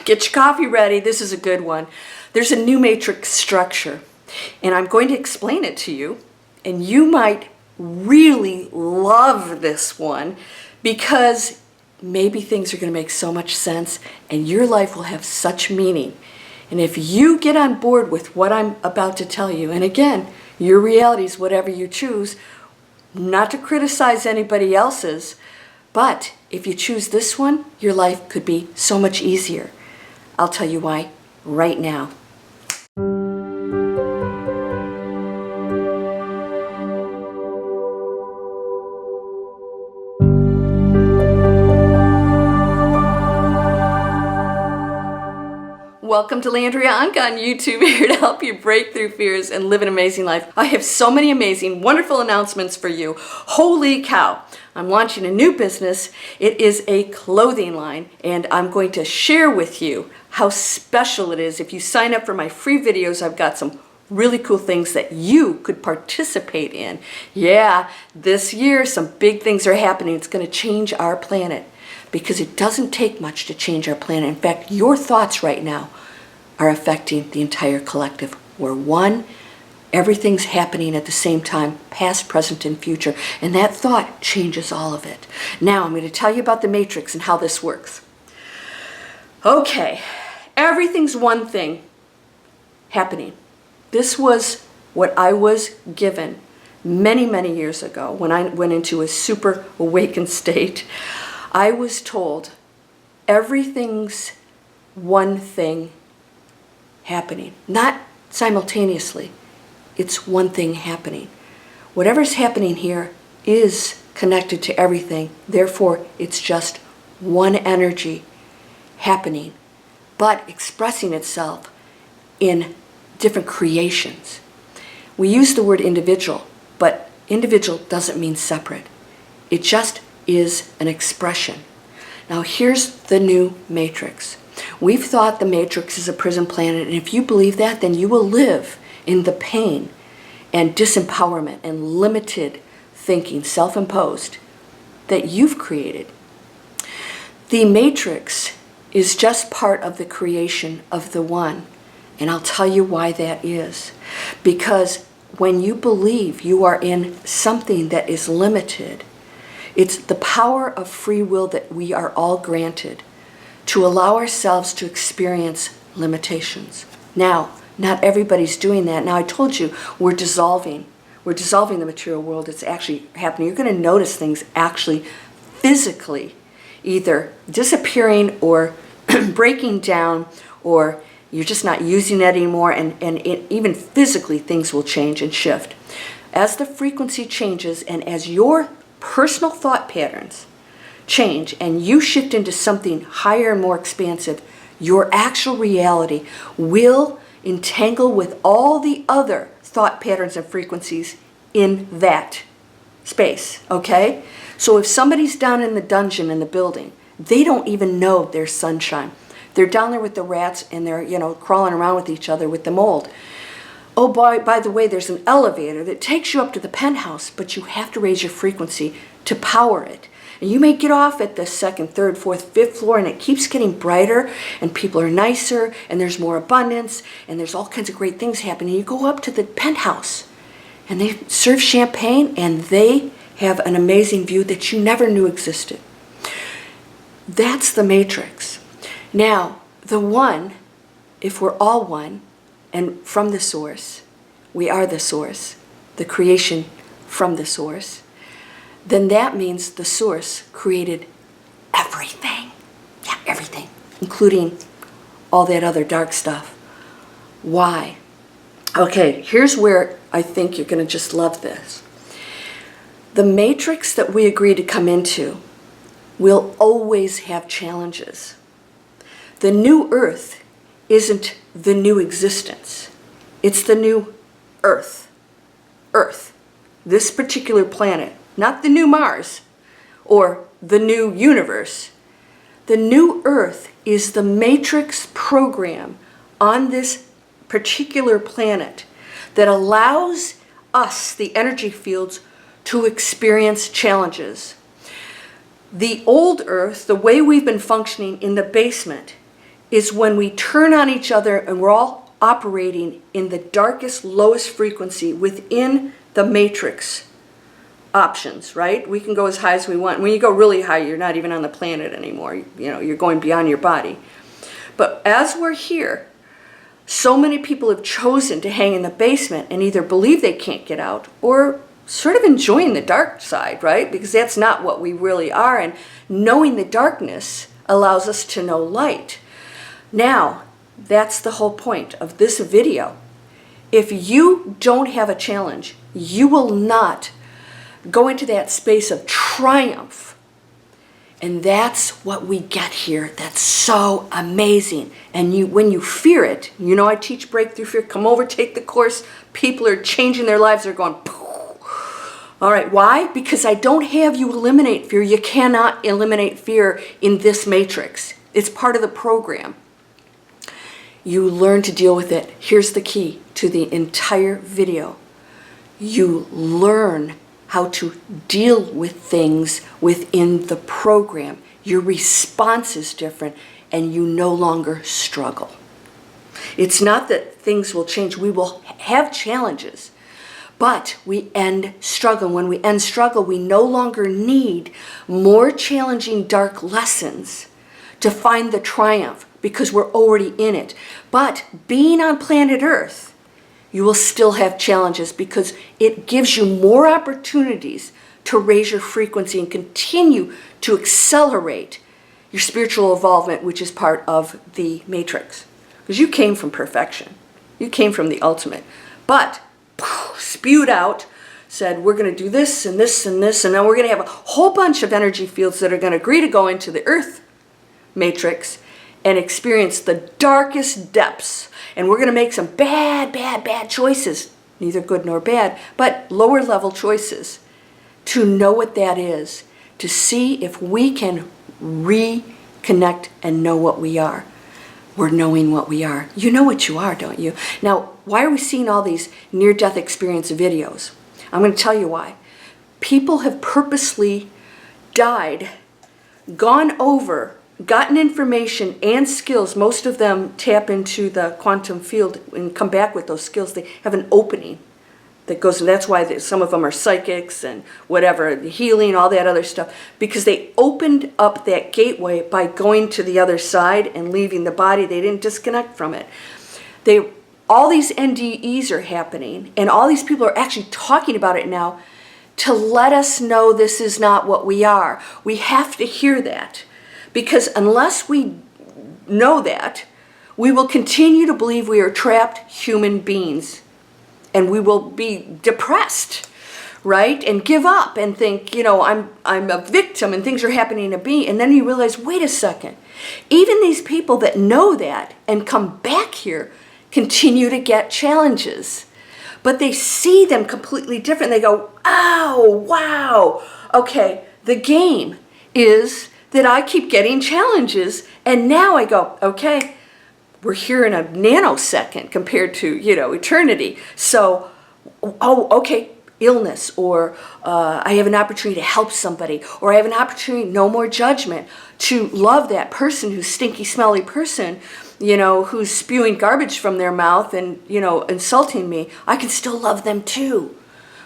Get your coffee ready. This is a good one. There's a new matrix structure, and I'm going to explain it to you, and you might really love this one because maybe things are going to make so much sense and your life will have such meaning. And if you get on board with what I'm about to tell you, and again, your reality is whatever you choose, not to criticize anybody else's, but if you choose this one, your life could be so much easier. I'll tell you why right now. Welcome to Landria Onkka on YouTube, here to help you break through fears and live an amazing life. I have so many amazing, wonderful announcements for you. Holy cow! I'm launching a new business. It is a clothing line, and I'm going to share with you how special it is. If you sign up for my free videos, I've got some really cool things that you could participate in. Yeah, this year some big things are happening. It's going to change our planet because it doesn't take much to change our planet. In fact, your thoughts right now are affecting the entire collective. We're one. Everything's happening at the same time, past, present, and future. And that thought changes all of it. Now, I'm going to tell you about the matrix and how this works. Okay, everything's one thing happening. This was what I was given many, many years ago when I went into a super awakened state. I was told everything's one thing happening, not simultaneously. It's one thing happening. Whatever's happening here is connected to everything. Therefore, it's just one energy happening, but expressing itself in different creations. We use the word individual, but individual doesn't mean separate. It just is an expression. Now here's the new matrix. We've thought the matrix is a prison planet, and if you believe that, then you will live in the pain and disempowerment and limited thinking, self-imposed, that you've created. The matrix is just part of the creation of the one, and I'll tell you why that is. Because when you believe you are in something that is limited, it's the power of free will that we are all granted to allow ourselves to experience limitations. Now, not everybody's doing that. Now, I told you we're dissolving. We're dissolving the material world. It's actually happening. You're going to notice things actually physically either disappearing or breaking down, or you're just not using it anymore, and even physically things will change and shift. As the frequency changes and as your personal thought patterns change and you shift into something higher and more expansive, your actual reality will entangle with all the other thought patterns and frequencies in that space, okay? So if somebody's down in the dungeon in the building, they don't even know there's sunshine. They're down there with the rats and they're, crawling around with each other with the mold. Oh, by the way, there's an elevator that takes you up to the penthouse, but you have to raise your frequency to power it. And you may get off at the second, third, fourth, fifth floor, and it keeps getting brighter, and people are nicer, and there's more abundance, and there's all kinds of great things happening. You go up to the penthouse, and they serve champagne, and they have an amazing view that you never knew existed. That's the matrix. Now, the one, if we're all one, and from the source, we are the source, the creation from the source, then that means the source created everything. Yeah, everything, including all that other dark stuff. Why? Okay, here's where I think you're going to just love this. The matrix that we agree to come into will always have challenges. The new earth isn't the new existence. It's the new earth. Earth. This particular planet. Not the new Mars or the new universe. The new earth is the matrix program on this particular planet that allows us, the energy fields, to experience challenges. The old earth, the way we've been functioning in the basement, is when we turn on each other and we're all operating in the darkest, lowest frequency within the matrix options, right? We can go as high as we want. When you go really high, you're not even on the planet anymore. You know, you're going beyond your body. But as we're here, so many people have chosen to hang in the basement and either believe they can't get out or sort of enjoying the dark side, right? Because that's not what we really are. And knowing the darkness allows us to know light. Now, that's the whole point of this video. If you don't have a challenge, you will not go into that space of triumph. And that's what we get here. That's so amazing. And when you fear it, you know I teach Breakthrough Fear. Come over, take the course. People are changing their lives. They're going, poof. All right, why? Because I don't have you eliminate fear. You cannot eliminate fear in this matrix. It's part of the program. You learn to deal with it. Here's the key to the entire video. You learn how to deal with things within the program. Your response is different and you no longer struggle. It's not that things will change. We will have challenges, but we end struggle. When we end struggle, we no longer need more challenging dark lessons to find the triumph because we're already in it. But being on planet Earth, you will still have challenges because it gives you more opportunities to raise your frequency and continue to accelerate your spiritual involvement, which is part of the matrix. Because you came from perfection. You came from the ultimate. But spewed out, said, we're going to do this and this and this, and then we're going to have a whole bunch of energy fields that are going to agree to go into the Earth matrix and experience the darkest depths. And we're going to make some bad choices, neither good nor bad, but lower level choices to know what that is, to see if we can reconnect and know what we are. We're knowing what we are. You know what you are, don't you? Now, why are we seeing all these near-death experience videos? I'm going to tell you why. People have purposely died, gone over, gotten information and skills. Most of them tap into the quantum field and come back with those skills. They have an opening that goes, and that's why some of them are psychics and whatever, the healing, all that other stuff, because they opened up that gateway by going to the other side and leaving the body. They didn't disconnect from it. All these NDEs are happening, and all these people are actually talking about it now to let us know this is not what we are. We have to hear that. Because unless we know that, we will continue to believe we are trapped human beings. And we will be depressed, right? And give up and think, you know, I'm a victim and things are happening to me. And then you realize, wait a second. Even these people that know that and come back here continue to get challenges. But they see them completely different. They go, oh, wow. Okay, the game is that I keep getting challenges, and now I go, okay, we're here in a nanosecond compared to, you know, eternity. So, oh, okay, illness, or I have an opportunity to help somebody, or I have an opportunity, no more judgment, to love that person who's stinky, smelly person, you know, who's spewing garbage from their mouth and, you know, insulting me. I can still love them too.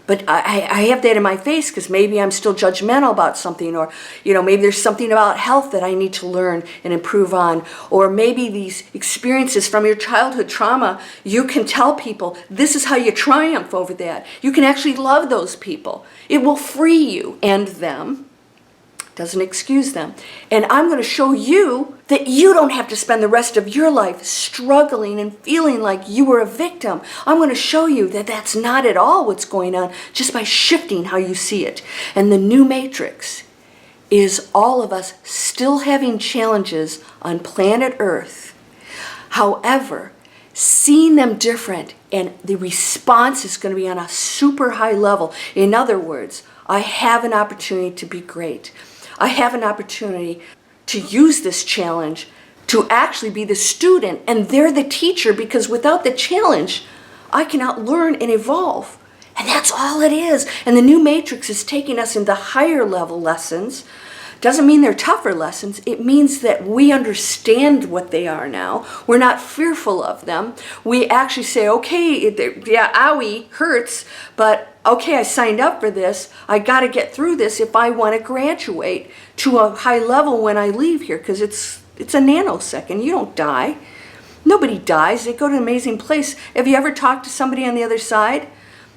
But I have that in my face because maybe I'm still judgmental about something, or, you know, maybe there's something about health that I need to learn and improve on. Or maybe these experiences from your childhood trauma, you can tell people this is how you triumph over that. You can actually love those people. It will free you and them. Doesn't excuse them. And I'm going to show you that you don't have to spend the rest of your life struggling and feeling like you were a victim. I'm going to show you that that's not at all what's going on, just by shifting how you see it. And the new matrix is all of us still having challenges on planet Earth. However, seeing them different, and the response is going to be on a super high level. In other words, I have an opportunity to be great. I have an opportunity to use this challenge to actually be the student, and they're the teacher, because without the challenge, I cannot learn and evolve. And that's all it is. And the new matrix is taking us into higher level lessons Doesn't mean they're tougher lessons. It means that we understand what they are now. We're not fearful of them. We actually say, okay, yeah, owie, hurts, but okay, I signed up for this. I got to get through this if I want to graduate to a high level when I leave here, because it's a nanosecond. You don't die. Nobody dies. They go to an amazing place. Have you ever talked to somebody on the other side?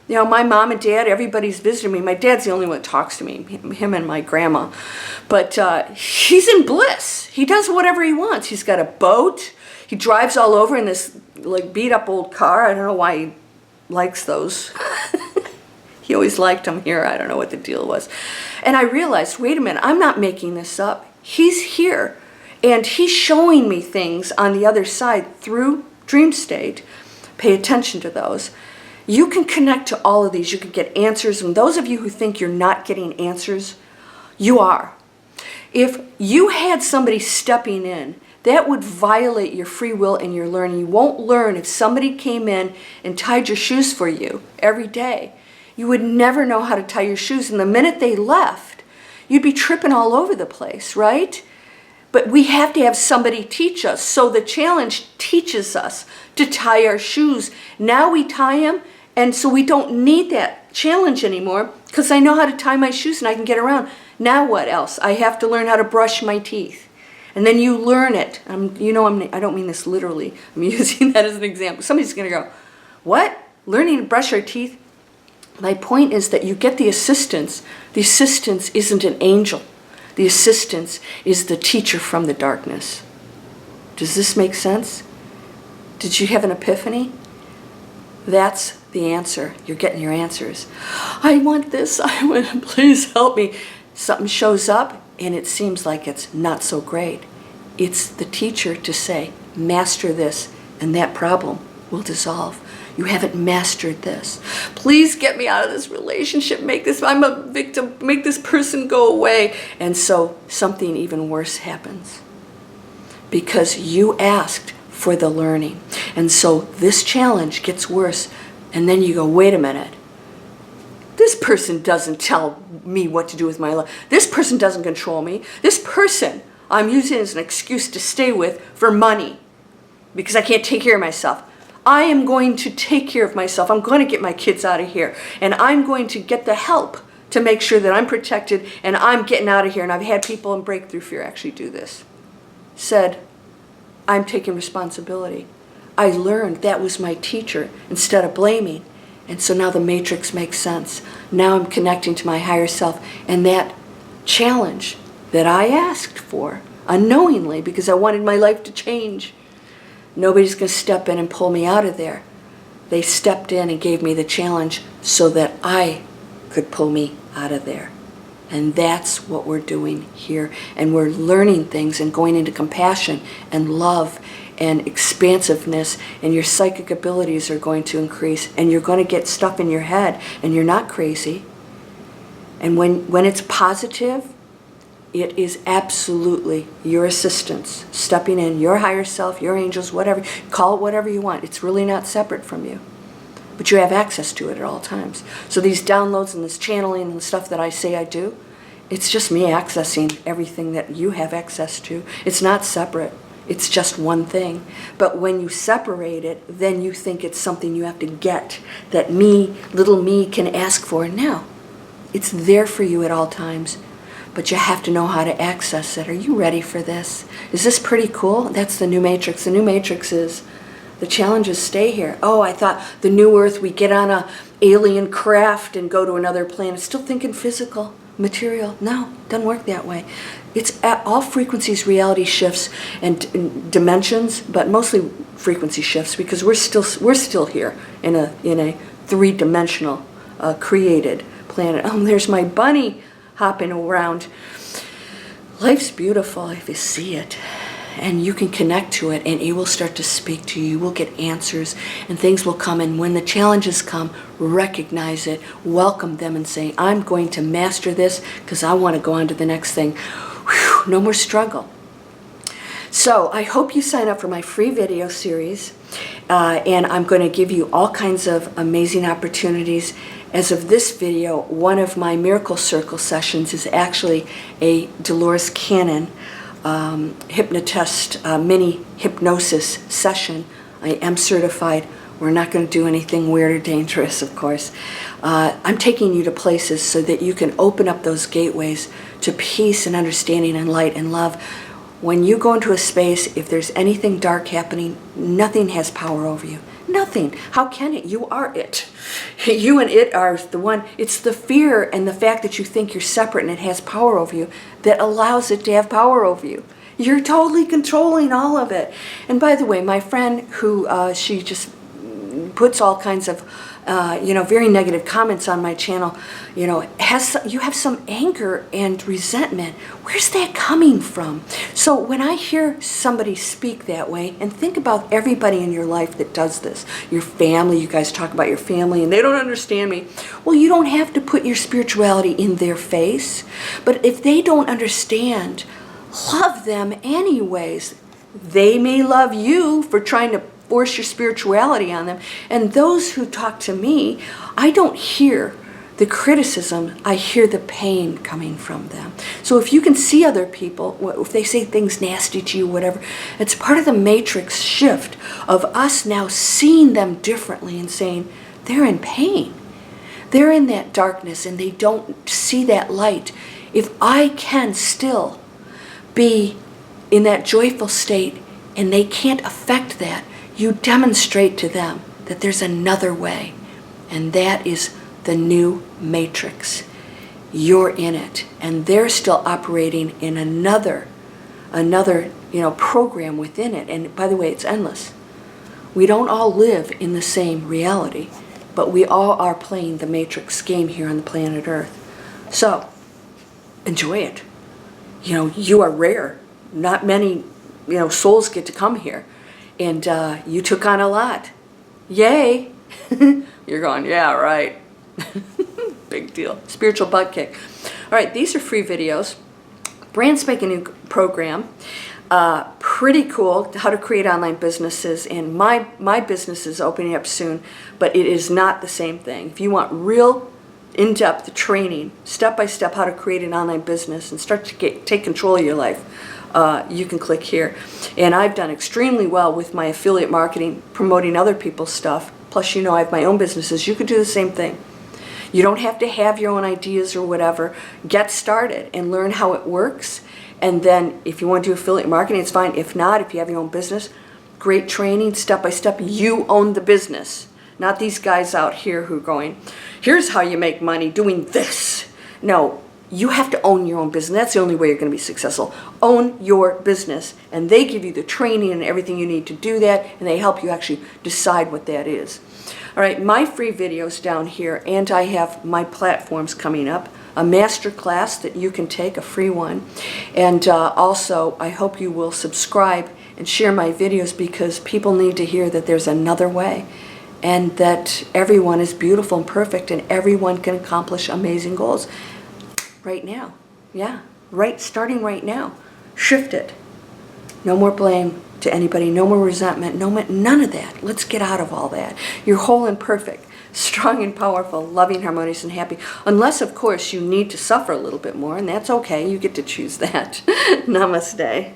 You know, my mom and dad, everybody's visiting me. My dad's the only one that talks to me, him and my grandma. But he's in bliss. He does whatever he wants. He's got a boat. He drives all over in this like beat up old car. I don't know why he likes those. He always liked them here. I don't know what the deal was. And I realized, wait a minute, I'm not making this up. He's here. And he's showing me things on the other side through dream state. Pay attention to those. You can connect to all of these. You can get answers. And those of you who think you're not getting answers, you are. If you had somebody stepping in, that would violate your free will and your learning. You won't learn if somebody came in and tied your shoes for you every day. You would never know how to tie your shoes. And the minute they left, you'd be tripping all over the place, right? But we have to have somebody teach us. So the challenge teaches us to tie our shoes. Now we tie them, and so we don't need that challenge anymore because I know how to tie my shoes and I can get around. Now what else? I have to learn how to brush my teeth. And then you learn it. I don't mean this literally. I'm using that as an example. Somebody's going to go, what? Learning to brush our teeth? My point is that you get the assistance. The assistance isn't an angel. The assistance is the teacher from the darkness. Does this make sense? Did you have an epiphany? That's the answer. You're getting your answers. I want this. I want, please help me. Something shows up and it seems like it's not so great. It's the teacher to say, master this, and that problem will dissolve. You haven't mastered this. Please get me out of this relationship. I'm a victim. Make this person go away. And so something even worse happens because you asked for the learning. And so this challenge gets worse. And then you go, wait a minute. This person doesn't tell me what to do with my life. This person doesn't control me. This person I'm using as an excuse to stay with for money because I can't take care of myself. I am going to take care of myself. I'm going to get my kids out of here. And I'm going to get the help to make sure that I'm protected and I'm getting out of here. And I've had people in Breakthrough Fear actually do this. Said, I'm taking responsibility. I learned that was my teacher instead of blaming. And so now the matrix makes sense. Now I'm connecting to my higher self. And that challenge that I asked for unknowingly because I wanted my life to change, nobody's going to step in and pull me out of there. They stepped in and gave me the challenge so that I could pull me out of there. And that's what we're doing here. And we're learning things and going into compassion and love and expansiveness, and your psychic abilities are going to increase, and you're going to get stuff in your head, and you're not crazy. And when it's positive, it is absolutely your assistance, stepping in, your higher self, your angels, whatever. Call it whatever you want. It's really not separate from you. But you have access to it at all times. So these downloads and this channeling and the stuff that I say I do, it's just me accessing everything that you have access to. It's not separate. It's just one thing. But when you separate it, then you think it's something you have to get, that me, little me, can ask for. Now, it's there for you at all times. But you have to know how to access it. Are you ready for this? Is this pretty cool? That's the new matrix. The new matrix is the challenges stay here. Oh, I thought the new earth, we get on a alien craft and go to another planet. Still thinking physical, material. No, doesn't work that way. It's at all frequencies, reality shifts, and dimensions, but mostly frequency shifts because we're still here in a three-dimensional created planet. Oh, there's my bunny hopping around. Life's beautiful if you see it, and you can connect to it, and it will start to speak to you. You will get answers, and things will come. And when the challenges come, recognize it, welcome them, and say, I'm going to master this because I want to go on to the next thing. Whew, no more struggle. So I hope you sign up for my free video series, and I'm going to give you all kinds of amazing opportunities As of this video, one of my Miracle Circle sessions is actually a Dolores Cannon hypnotist mini hypnosis session. I am certified. We're not going to do anything weird or dangerous, of course. I'm taking you to places so that you can open up those gateways to peace and understanding and light and love. When you go into a space, if there's anything dark happening, nothing has power over you. Nothing. How can it? You are it. You and it are the one. It's the fear and the fact that you think you're separate and it has power over you that allows it to have power over you. You're totally controlling all of it. And by the way, my friend who she just puts all kinds of very negative comments on my channel, you have some anger and resentment. Where's that coming from? So when I hear somebody speak that way, and think about everybody in your life that does this, your family, you guys talk about your family and they don't understand me. Well, you don't have to put your spirituality in their face, but if they don't understand, love them anyways. They may love you for trying to force your spirituality on them. And those who talk to me, I don't hear the criticism, I hear the pain coming from them. So if you can see other people, if they say things nasty to you, whatever, it's part of the matrix shift of us now seeing them differently and saying, they're in pain. They're in that darkness and they don't see that light. If I can still be in that joyful state and they can't affect that, you demonstrate to them that there's another way, and that is the new matrix. You're in it, and they're still operating in another program within it. And by the way, it's endless. We don't all live in the same reality, but we all are playing the matrix game here on the planet Earth. So enjoy it. You are rare. Not many souls get to come here. And you took on a lot. Yay! You're going, yeah, right. Big deal. Spiritual butt kick. All right, these are free videos. Brand spanking new program. Pretty cool. How to create online businesses. And my business is opening up soon, but it is not the same thing. If you want real in-depth training, step-by-step how to create an online business and start to take control of your life, you can click here. And I've done extremely well with my affiliate marketing, promoting other people's stuff. Plus, I have my own businesses. You could do the same thing. You don't have to have your own ideas or whatever. Get started and learn how it works. And then if you want to do affiliate marketing, it's fine. If not, if you have your own business, great training, step-by-step. You own the business. Not these guys out here who are going, here's how you make money doing this. No. You have to own your own business. That's the only way you're going to be successful. Own your business. And they give you the training and everything you need to do that, and they help you actually decide what that is. All right, my free videos down here, and I have my platforms coming up. A master class that you can take, a free one. And also, I hope you will subscribe and share my videos because people need to hear that there's another way and that everyone is beautiful and perfect and everyone can accomplish amazing goals. Right now. Yeah, starting right now. Shift it. No more blame to anybody, no more resentment, none of that. Let's get out of all that. You're whole and perfect, strong and powerful, loving, harmonious, and happy. Unless, of course, you need to suffer a little bit more, and that's okay. You get to choose that. Namaste.